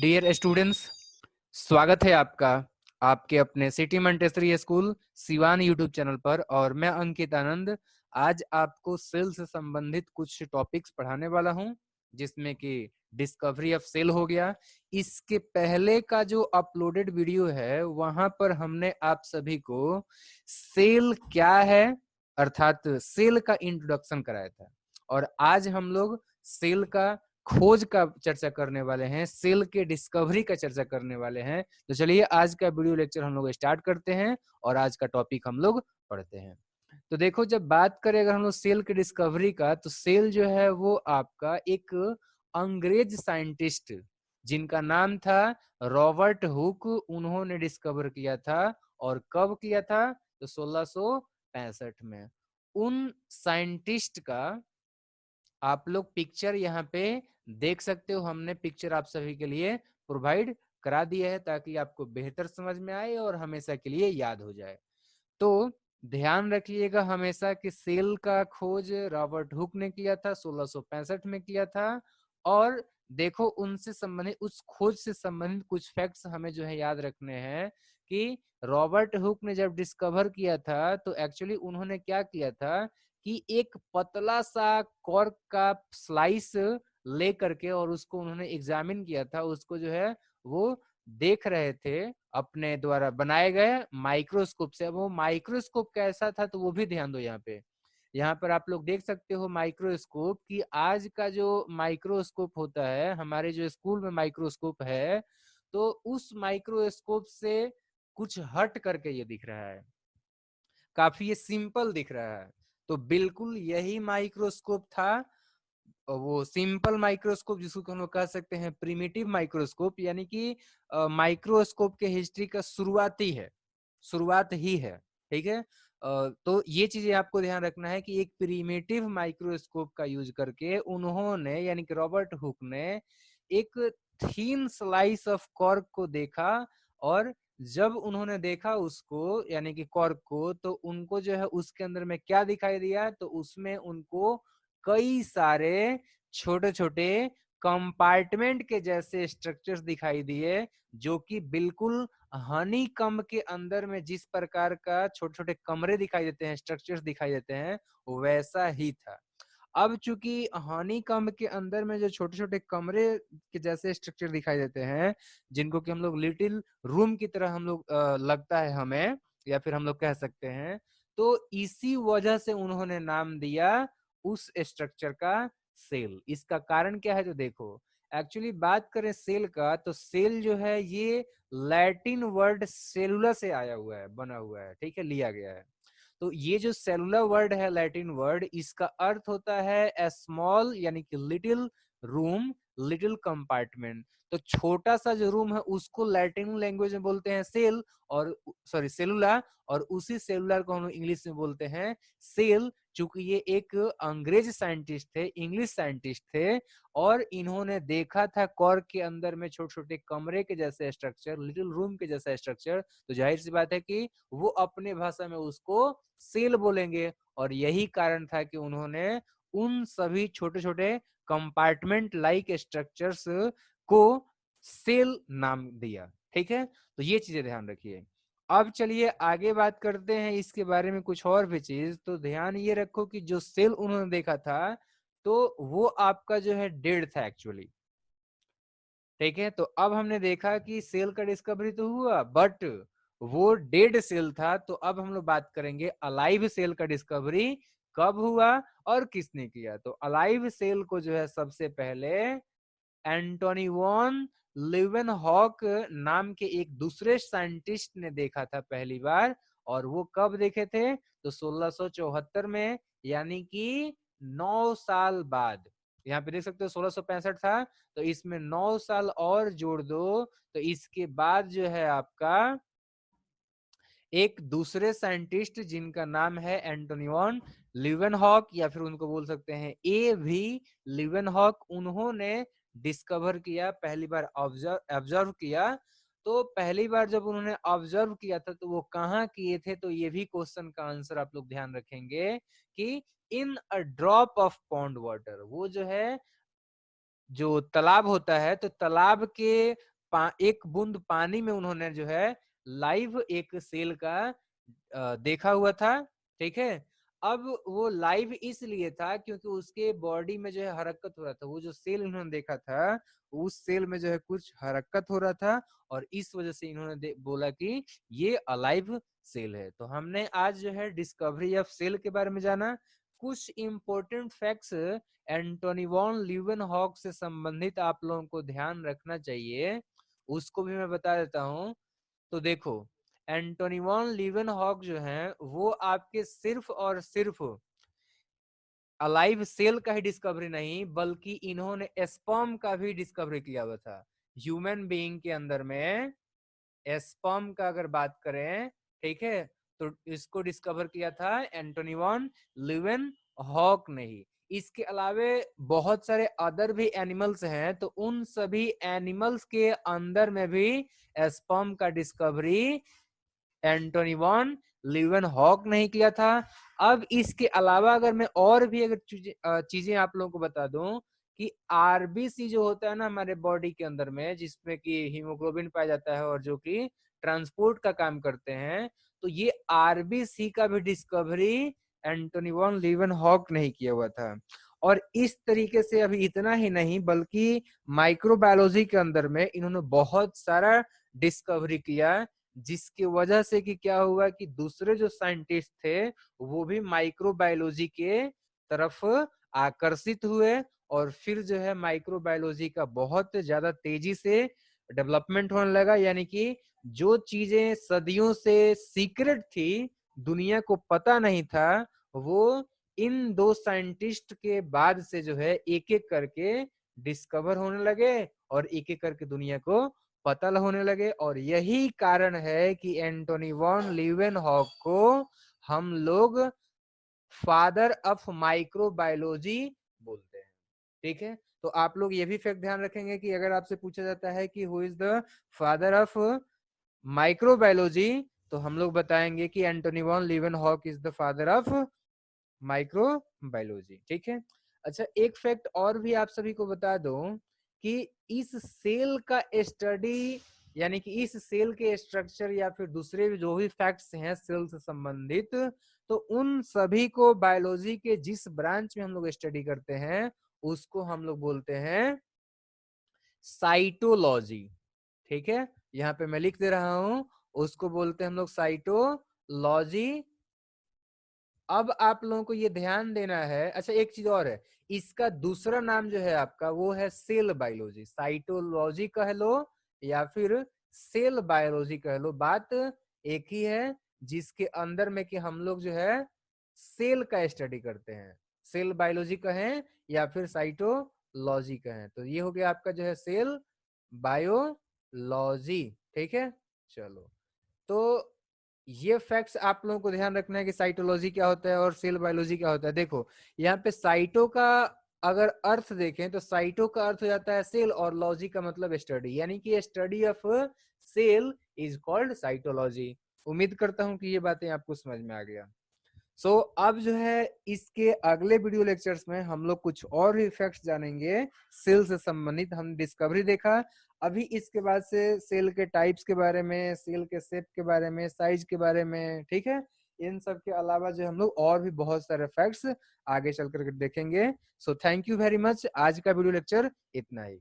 Dear students, स्वागत है आपका आपके अपने city Montessori school Siwan YouTube channel पर। और मैं अंकित आनंद आज आपको सेल से संबंधित कुछ टॉपिक्स पढ़ाने वाला हूं, जिसमें कि डिस्कवरी ऑफ सेल हो गया। इसके पहले का जो अपलोडेड वीडियो है वहां पर हमने आप सभी को सेल क्या है अर्थात सेल का इंट्रोडक्शन कराया था, और आज हम लोग सेल का खोज का चर्चा करने वाले हैं, सेल के डिस्कवरी का चर्चा करने वाले हैं। तो चलिए आज का वीडियो लेक्चर हम लोग स्टार्ट करते हैं और आज का टॉपिक हम लोग पढ़ते हैं। तो देखो, जब बात करें अगर हम लोग सेल के डिस्कवरी का, तो सेल जो है वो आपका एक अंग्रेज साइंटिस्ट जिनका नाम था रॉबर्ट हुक, उन्होंने डिस्कवर किया था। और कब किया था? तो 1665 में। उन साइंटिस्ट का आप लोग पिक्चर यहाँ पे देख सकते हो। हमने पिक्चर आप सभी के लिए प्रोवाइड करा दिया है ताकि आपको बेहतर समझ में आए और हमेशा के लिए याद हो जाए। तो ध्यान रखिएगा हमेशा कि सेल का खोज रॉबर्ट हुक ने किया था, 1665 में किया था। और देखो, उनसे संबंधित उस खोज से संबंधित कुछ फैक्ट्स हमें जो है याद रखने हैं कि रॉबर्ट हुक ने जब डिस्कवर किया था तो एक्चुअली उन्होंने क्या किया था कि एक पतला सा कॉर्क का स्लाइस ले करके और उसको उन्होंने एग्जामिन किया था। उसको जो है वो देख रहे थे अपने द्वारा बनाए गए माइक्रोस्कोप से। अब वो माइक्रोस्कोप कैसा था तो वो भी ध्यान दो। यहाँ पर आप लोग देख सकते हो माइक्रोस्कोप की। आज का जो माइक्रोस्कोप होता है, हमारे जो स्कूल में माइक्रोस्कोप है, तो उस माइक्रोस्कोप से कुछ हट करके ये दिख रहा है, काफी ये सिंपल दिख रहा है। तो बिल्कुल यही माइक्रोस्कोप था, वो सिंपल माइक्रोस्कोप जिसको हम लोग कह सकते हैं प्रिमिटिव माइक्रोस्कोप, यानी कि माइक्रोस्कोप के हिस्ट्री का शुरुआत ही है। ठीक है। तो ये चीजें आपको ध्यान रखना है कि एक प्रिमिटिव माइक्रोस्कोप का यूज करके उन्होंने, यानी कि रॉबर्ट हुक ने, एक थीन स्लाइस ऑफ कॉर्क को देखा। और जब उन्होंने देखा उसको, यानी कि कॉर्क को, तो उनको जो है उसके अंदर में क्या दिखाई दिया, तो उसमें उनको कई सारे छोटे छोटे कंपार्टमेंट के जैसे स्ट्रक्चर्स दिखाई दिए, जो कि बिल्कुल हनी कम के अंदर में जिस प्रकार का छोटे छोटे कमरे दिखाई देते हैं, स्ट्रक्चर्स दिखाई देते हैं, वैसा ही था। अब चूंकि हनी कम के अंदर में जो छोटे छोटे कमरे के जैसे स्ट्रक्चर दिखाई देते हैं, जिनको कि हम लोग लिटिल रूम की तरह हम लोग लगता है हमें, या फिर हम लोग कह सकते हैं, तो इसी वजह से उन्होंने नाम दिया उस स्ट्रक्चर का सेल। इसका कारण क्या है? तो देखो, एक्चुअली बात करें सेल का, तो सेल जो है ये लैटिन वर्ड सेलुलर से आया हुआ है, बना हुआ है। ठीक है, लिया गया है। तो ये जो सेलुलर वर्ड है, लैटिन वर्ड, इसका अर्थ होता है ए स्मॉल, यानी कि लिटिल रूम, लिटिल कंपार्टमेंट। तो छोटा सा जो रूम है उसको लैटिन लैंग्वेज में बोलते हैं सेल, और सॉरी सेलुला, और उसी सेलुलर को हम लोग इंग्लिश में बोलते हैं सेल। चूंकि ये एक अंग्रेज साइंटिस्ट थे, इंग्लिश साइंटिस्ट थे, और इन्होंने देखा था कॉर्क के अंदर में छोटे छोटे कमरे के जैसे स्ट्रक्चर, लिटिल रूम के जैसा स्ट्रक्चर, तो जाहिर सी बात है कि वो अपने भाषा में उसको सेल बोलेंगे। और यही कारण था कि उन्होंने उन सभी छोटे छोटे कंपार्टमेंट लाइक स्ट्रक्चर्स को सेल नाम दिया। ठीक है, तो ये चीजें ध्यान रखिए। अब चलिए आगे बात करते हैं इसके बारे में कुछ और भी चीज। तो ध्यान ये रखो कि जो सेल उन्होंने देखा था, तो वो आपका जो है डेड था एक्चुअली। ठीक है, तो अब हमने देखा कि सेल का डिस्कवरी तो हुआ, बट वो डेड सेल था। तो अब हम लोग बात करेंगे अलाइव सेल का डिस्कवरी कब हुआ और किसने किया। तो अलाइव सेल को जो है सबसे पहले एंटोनी वॉन लिवेनहॉक नाम के एक दूसरे साइंटिस्ट ने देखा था पहली बार। और वो कब देखे थे? तो 1674 में, यानी कि 9 साल बाद। यहाँ पे देख सकते हो 1665 था, तो इसमें 9 साल और जोड़ दो, तो इसके बाद जो है आपका एक दूसरे साइंटिस्ट जिनका नाम है एंटोनी वॉन लिवेनहॉक, या फिर उनको बोल सकते हैं ए भी लिवेनहॉक, उन्होंने डिस्कवर किया, पहली बार ऑब्जर्व किया। तो पहली बार जब उन्होंने ऑब्जर्व किया था तो वो कहाँ किए थे? तो ये भी क्वेश्चन का आंसर आप लोग ध्यान रखेंगे कि in a drop of pond water. वो जो है जो तालाब होता है, तो तालाब के एक बूंद पानी में उन्होंने जो है लाइव एक सेल का देखा हुआ था। ठीक है, अब वो लाइव इसलिए था क्योंकि उसके बॉडी में जो है हरकत हो रहा था। वो जो सेल इन्होंने देखा था, उस सेल में जो है कुछ हरकत हो रहा था, और इस वजह से इन्होंने बोला कि ये अलाइव सेल है। तो हमने आज जो है डिस्कवरी ऑफ सेल के बारे में जाना। कुछ important facts Antony von Leeuwenhoek से संबंधित आप लोगों को ध्यान रखना चाहिए, उसको भी मैं बता देता हूँ। तो देखो, एंटोनी वॉन लीवेनहॉक जो है वो आपके सिर्फ और सिर्फ अलाइव सेल का ही डिस्कवरी नहीं, बल्कि इन्होंने स्पर्म का भी डिस्कवरी किया हुआ था। ह्यूमन बीइंग के अंदर में स्पर्म का अगर बात करें, ठीक है, तो इसको डिस्कवर किया था एंटोनी वॉन लीवेनहॉक ने ही। इसके अलावे बहुत सारे अदर भी एनिमल्स हैं, तो उन सभी एनिमल्स के अंदर में भी स्पर्म का डिस्कवरी एंटोनी वॉन लीवेनहॉक नहीं किया था। अब इसके अलावा अगर मैं और भी अगर चीजें आप लोगों को बता दूं कि आरबीसी जो होता है ना हमारे बॉडी के अंदर में, जिसमें कि हीमोग्लोबिन पाया जाता है और जो कि ट्रांसपोर्ट का काम करते हैं, तो ये आरबीसी का भी डिस्कवरी एंटोनी वॉन लीवेनहॉक नहीं किया हुआ था। और इस तरीके से अभी इतना ही नहीं, बल्कि माइक्रोबायोलॉजी के अंदर में इन्होंने बहुत सारा डिस्कवरी किया, जिसकी वजह से कि क्या हुआ कि दूसरे जो साइंटिस्ट थे वो भी माइक्रोबायोलॉजी के तरफ आकर्षित हुए, और फिर जो है माइक्रोबायोलॉजी का बहुत ज्यादा तेजी से डेवलपमेंट होने लगा। यानी कि जो चीजें सदियों से सीक्रेट थी, दुनिया को पता नहीं था, वो इन दो साइंटिस्ट के बाद से जो है एक एक करके डिस्कवर होने लगे, और एक एक करके दुनिया को पता होने लगे। और यही कारण है कि एंटोनी वॉन लीवेनहॉक को हम लोग फादर ऑफ माइक्रोबायोलॉजी बोलते हैं। ठीक है, तो आप लोग ये भी फैक्ट ध्यान रखेंगे कि अगर आपसे पूछा जाता है कि who is the father of microbiology, तो हम लोग बताएंगे कि Antony von Leeuwenhoek is the father of microbiology. ठीक है, अच्छा एक फैक्ट और भी आप सभी को बता दूं कि इस सेल का स्टडी, यानी कि इस सेल के स्ट्रक्चर या फिर दूसरे जो भी फैक्ट्स हैं सेल से संबंधित, तो उन सभी को बायोलॉजी के जिस ब्रांच में हम लोग स्टडी करते हैं उसको हम लोग बोलते हैं साइटोलॉजी। ठीक है, यहाँ पे मैं लिख दे रहा हूं, उसको बोलते हैं हम लोग साइटोलॉजी। अब आप लोगों को ये ध्यान देना है, अच्छा एक चीज और है, इसका दूसरा नाम जो है आपका वो है सेल बायोलॉजी। साइटोलॉजी कह लो या फिर सेल बायोलॉजी कह लो, बात एक ही है, जिसके अंदर में कि हम लोग जो है सेल का स्टडी करते हैं। सेल बायोलॉजी कहें या फिर साइटोलॉजी कहें, तो ये हो गया आपका जो है सेल बायोलॉजी। ठीक है, चलो, तो ये फैक्ट्स आप लोगों को ध्यान रखना है कि साइटोलॉजी क्या होता है और सेल बायोलॉजी क्या होता है। देखो यहाँ पे साइटो का अगर अर्थ देखें तो साइटो का अर्थ हो जाता है सेल, और लॉजी का मतलब स्टडी, यानी कि study of cell is called cytology. उम्मीद करता हूं कि ये बातें आपको समझ में आ गया। अब जो है इसके अगले वीडियो लेक्चर्स में हम लोग कुछ और भी फैक्ट्स जानेंगे सेल से संबंधित। हम डिस्कवरी देखा, अभी इसके बाद से सेल के टाइप्स के बारे में, सेल के शेप के बारे में, साइज के बारे में, ठीक है, इन सब के अलावा जो हम लोग और भी बहुत सारे फैक्ट्स आगे चल कर देखेंगे। So thank you very much, आज का वीडियो लेक्चर इतना ही।